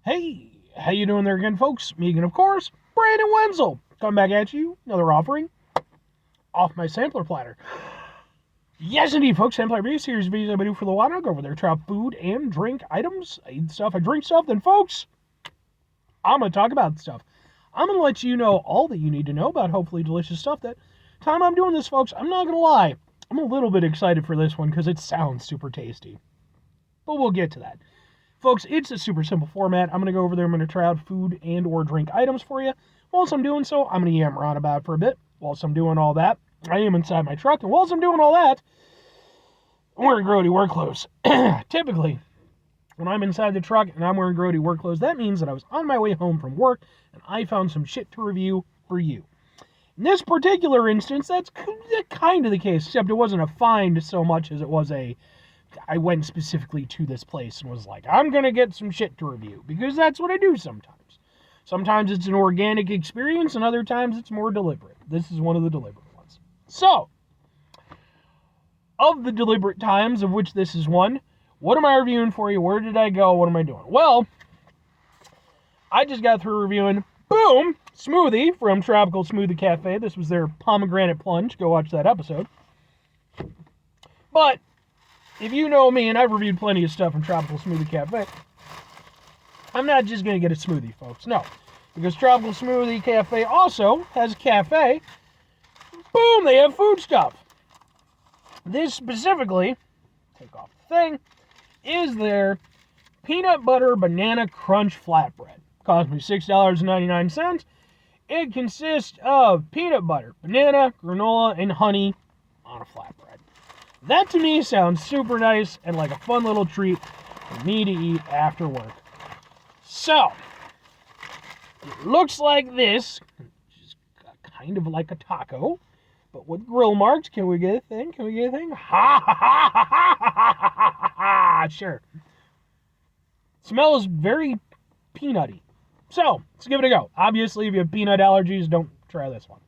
Hey, how you doing there again, folks? Me again, of course, Brandon Wenzel. Coming back at you, another offering off my sampler platter. Yes, indeed, folks. Sampler review series videos I do for the while. I go over there, try food and drink items. I eat stuff, I drink stuff. Then, folks, I'm going to talk about stuff. I'm going to let you know all that you need to know about hopefully delicious stuff. That time I'm doing this, folks, I'm not going to lie. I'm a little bit excited for this one because it sounds super tasty. But we'll get to that. Folks, it's a super simple format. I'm going to go over there. I'm going to try out food and or drink items for you. Whilst I'm doing so, I'm going to yammer on about it for a bit. Whilst I'm doing all that, I am inside my truck. And whilst I'm doing all that, I'm wearing grody work clothes. Typically, when I'm inside the truck and I'm wearing grody work clothes, that means that I was on my way home from work and I found some shit to review for you. In this particular instance, that's kind of the case, except it wasn't a find so much as it was I went specifically to this place and was like, I'm going to get some shit to review, because that's what I do sometimes. Sometimes it's an organic experience, and other times it's more deliberate. This is one of the deliberate ones. So, of the deliberate times, of which this is one, what am I reviewing for you? Where did I go? What am I doing? Well, I just got through reviewing, boom, smoothie from Tropical Smoothie Cafe. This was their pomegranate plunge. Go watch that episode. But if you know me, and I've reviewed plenty of stuff from Tropical Smoothie Cafe, I'm not just going to get a smoothie, folks. No. Because Tropical Smoothie Cafe also has a cafe. Boom, they have food stuff. This specifically, take off the thing, is their peanut butter banana crunch flatbread. Cost me $6.99. It consists of peanut butter, banana, granola, and honey on a flatbread. That to me sounds super nice and like a fun little treat for me to eat after work. So, it looks like this, which is kind of like a taco, but with grill marks. Can we get a thing? Can we get a thing? Ha ha ha ha ha ha ha ha! Sure. Smells very peanutty. So, let's give it a go. Obviously, if you have peanut allergies, don't try this one.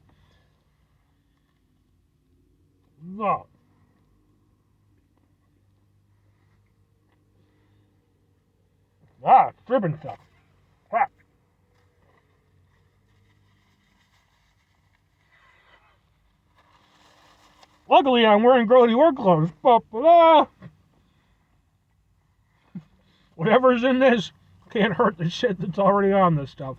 Oh. Ah, dripping stuff. Ah. Luckily, I'm wearing grody work clothes, but whatever's in this can't hurt the shit that's already on this stuff.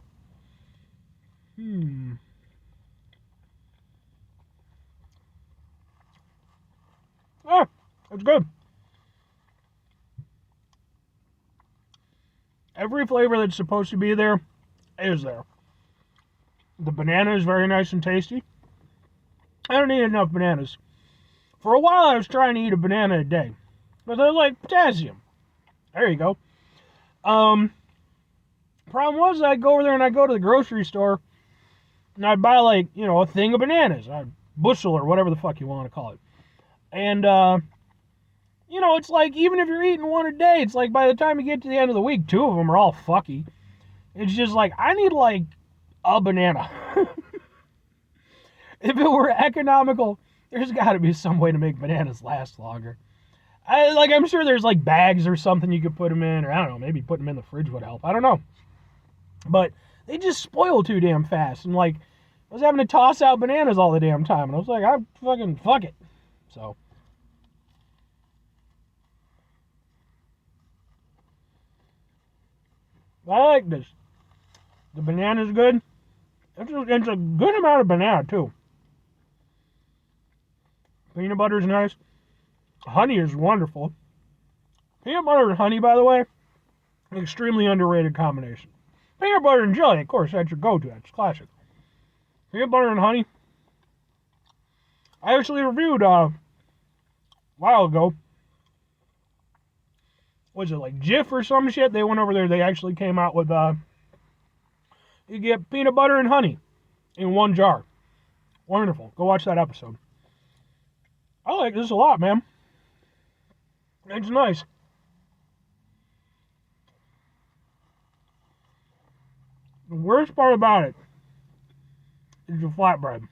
Ah, it's good. Every flavor that's supposed to be there is there. The banana is very nice and tasty. I don't eat enough bananas. For a while, I was trying to eat a banana a day, but I was like, potassium. There you go. Problem was, I'd go over there and I'd go to the grocery store and I'd buy a thing of bananas, a bushel or whatever the fuck you want to call it. And, it's like, even if you're eating one a day, it's like by the time you get to the end of the week, 2 of them are all fucky. It's just like, I need a banana. If it were economical, there's got to be some way to make bananas last longer. I'm sure there's bags or something you could put them in, or I don't know, maybe putting them in the fridge would help. I don't know. But they just spoil too damn fast. And I was having to toss out bananas all the damn time. And I was like, fuck it. So. I like this. The banana's good. It's a good amount of banana, too. Peanut butter's nice. Honey is wonderful. Peanut butter and honey, by the way, an extremely underrated combination. Peanut butter and jelly, of course, that's your go-to. That's classic. Peanut butter and honey. I actually reviewed a while ago. Was it Jif or some shit? They went over there. They actually came out with you get peanut butter and honey in one jar. Wonderful. Go watch that episode. I like this a lot, man. It's nice. The worst part about it is the flatbread.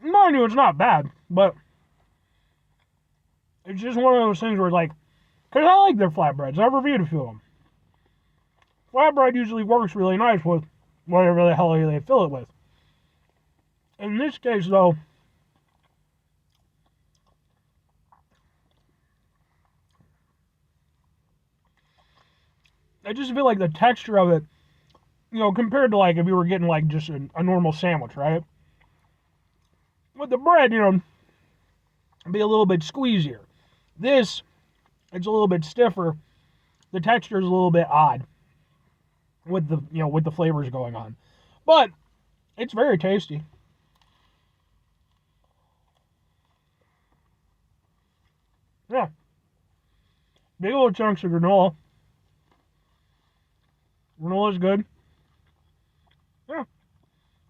Mind you, it's not bad, but it's just one of those things where because I like their flatbreads. I've reviewed a few of them. Flatbread usually works really nice with whatever the hell they fill it with. In this case, though, I just feel like the texture of it, compared to like if you were getting like just a normal sandwich, right? With the bread, be a little bit squeezier. This, it's a little bit stiffer. The texture is a little bit odd with the flavors going on, but it's very tasty. Yeah, big old chunks of granola. Granola's good. Yeah,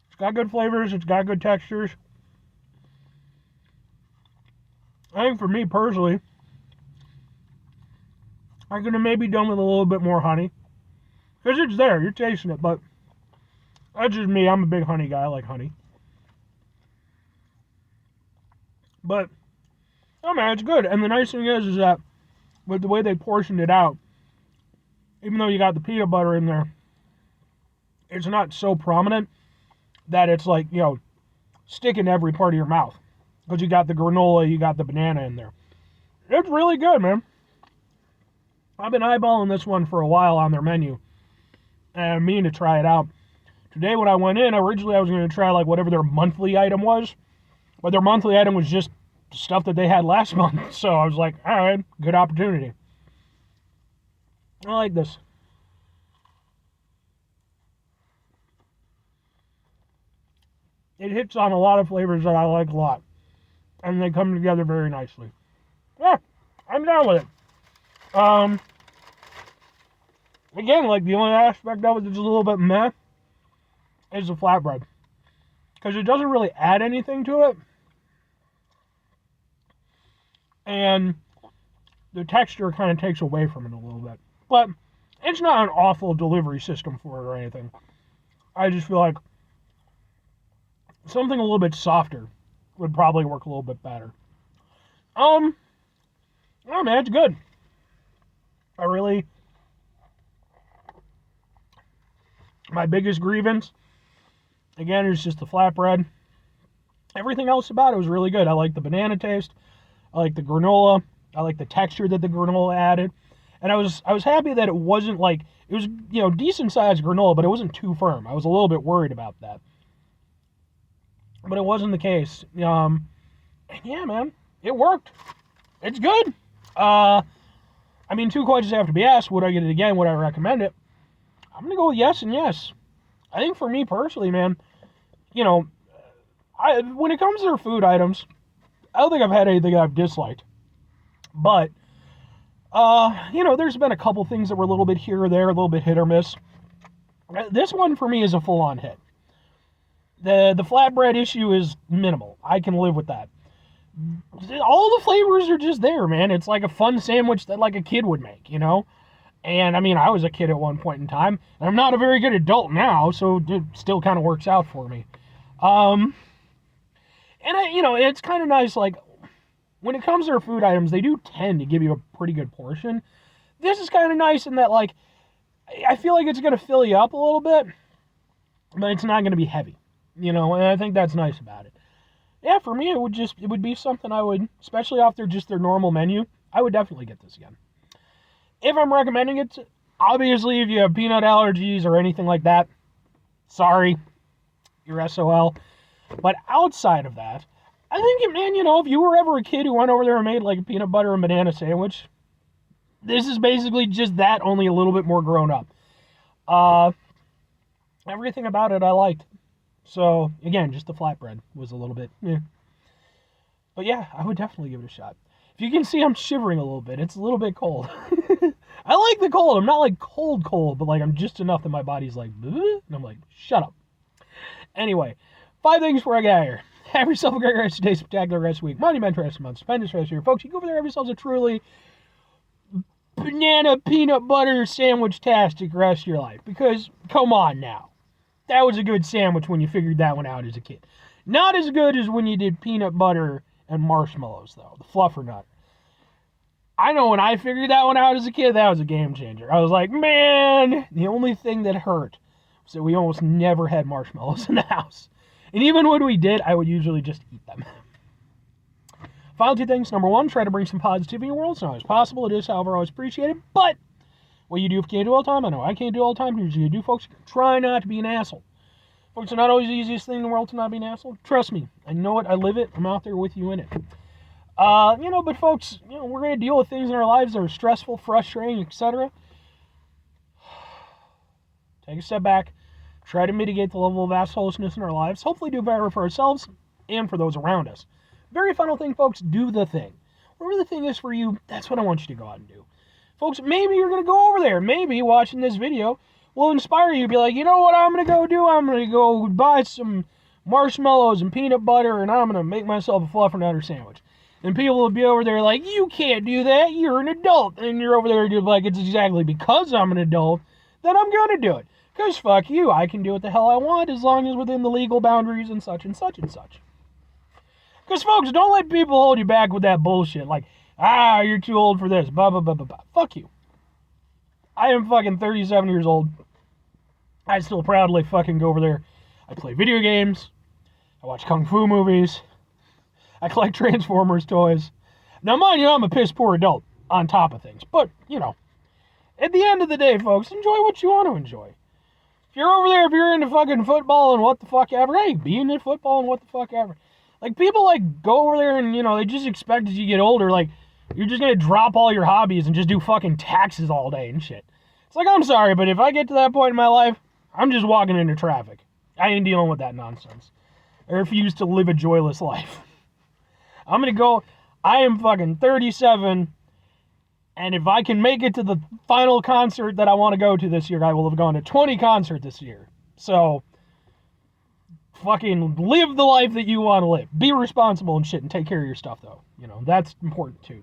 it's got good flavors. It's got good textures. I think for me personally, I could have maybe done with a little bit more honey. Because it's there, you're tasting it, but that's just me. I'm a big honey guy. I like honey. But, oh man, it's good. And the nice thing is that with the way they portioned it out, even though you got the peanut butter in there, it's not so prominent that it's like, sticking to every part of your mouth. Because you got the granola, you got the banana in there. It's really good, man. I've been eyeballing this one for a while on their menu. And I mean to try it out. Today when I went in, originally I was going to try like whatever their monthly item was. But their monthly item was just stuff that they had last month. So I was like, alright, good opportunity. I like this. It hits on a lot of flavors that I like a lot. And they come together very nicely. Yeah, I'm down with it. Again, like the only aspect of it that's a little bit meh is the flatbread. Because it doesn't really add anything to it. And the texture kind of takes away from it a little bit. But it's not an awful delivery system for it or anything. I just feel like something a little bit softer would probably work a little bit better. Oh man, it's good. My biggest grievance, again, is just the flatbread. Everything else about it was really good. I like the banana taste. I like the granola. I like the texture that the granola added. And I was happy that it wasn't like, it was, decent sized granola, but it wasn't too firm. I was a little bit worried about that. But it wasn't the case. And yeah, man, it worked. It's good. Two questions have to be asked. Would I get it again? Would I recommend it? I'm going to go with yes and yes. I think for me personally, man, when it comes to their food items, I don't think I've had anything I've disliked. But, there's been a couple things that were a little bit here or there, a little bit hit or miss. This one for me is a full-on hit. The flatbread issue is minimal. I can live with that. All the flavors are just there, man. It's like a fun sandwich that like a kid would make, And I was a kid at one point in time, and I'm not a very good adult now, so it still kind of works out for me. It's kind of nice, like, when it comes to their food items, they do tend to give you a pretty good portion. This is kind of nice in that, like, I feel like it's going to fill you up a little bit, but it's not going to be heavy, and I think that's nice about it. Yeah, for me, it would be something I would, especially off their normal menu, I would definitely get this again. If I'm recommending it, obviously, if you have peanut allergies or anything like that, sorry, you're SOL. But outside of that, I think, man, if you were ever a kid who went over there and made like a peanut butter and banana sandwich, this is basically just that, only a little bit more grown up. Everything about it I liked. So, again, just the flatbread was a little bit, But yeah, I would definitely give it a shot. If you can see, I'm shivering a little bit. It's a little bit cold. I like the cold. I'm not like cold, but like I'm just enough that my body's like, bleh, and I'm like, shut up. Anyway, 5 things before I get out of here. Have yourself a great rest of the day, spectacular rest of the week, monumental rest of the month, stupendous rest of the year. Folks, you go over there, have yourselves a truly banana peanut butter sandwich-tastic rest of your life. Because, come on now. That was a good sandwich when you figured that one out as a kid. Not as good as when you did peanut butter and marshmallows, though. The fluffer nut. I know when I figured that one out as a kid, that was a game changer. I was like, man, the only thing that hurt was that we almost never had marshmallows in the house. And even when we did, I would usually just eat them. Final two things. Number one, try to bring some positivity in the world. It's not always possible. It is, however, always appreciated. But what you do if you can't do all the time, I know I can't do all the time. Here's what you do, folks. Try not to be an asshole. Folks, it's not always the easiest thing in the world to not be an asshole. Trust me. I know it. I live it. I'm out there with you in it. But folks, we're going to deal with things in our lives that are stressful, frustrating, etc. Take a step back. Try to mitigate the level of assholishness in our lives. Hopefully do better for ourselves and for those around us. Very final thing, folks, do the thing. Whatever the thing is for you, that's what I want you to go out and do. Folks, maybe you're going to go over there. Maybe watching this video will inspire you to be like, you know what I'm going to go do? I'm going to go buy some marshmallows and peanut butter, and I'm going to make myself a fluffernutter sandwich. And people will be over there like, you can't do that, you're an adult. And you're over there like, it's exactly because I'm an adult that I'm going to do it. Because fuck you, I can do what the hell I want as long as within the legal boundaries and such and such and such. Because folks, don't let people hold you back with that bullshit. Like, you're too old for this, blah, blah, blah, blah, blah. Fuck you. I am fucking 37 years old. I still proudly fucking go over there. I play video games. I watch kung fu movies. I collect Transformers toys. Now, mind you, I'm a piss poor adult on top of things. But, at the end of the day, folks, enjoy what you want to enjoy. If you're over there, if you're into fucking football and what the fuck ever, hey, be into football and what the fuck ever. Like, people, go over there and, they just expect as you get older, you're just going to drop all your hobbies and just do fucking taxes all day and shit. It's like, I'm sorry, but if I get to that point in my life, I'm just walking into traffic. I ain't dealing with that nonsense. I refuse to live a joyless life. I'm going to go, I am fucking 37, and if I can make it to the final concert that I want to go to this year, I will have gone to 20 concerts this year. So, fucking live the life that you want to live. Be responsible and shit, and take care of your stuff, though. That's important, too.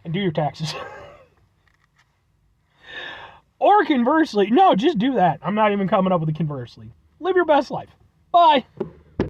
And do your taxes. Or conversely, no, just do that. I'm not even coming up with a conversely. Live your best life. Bye.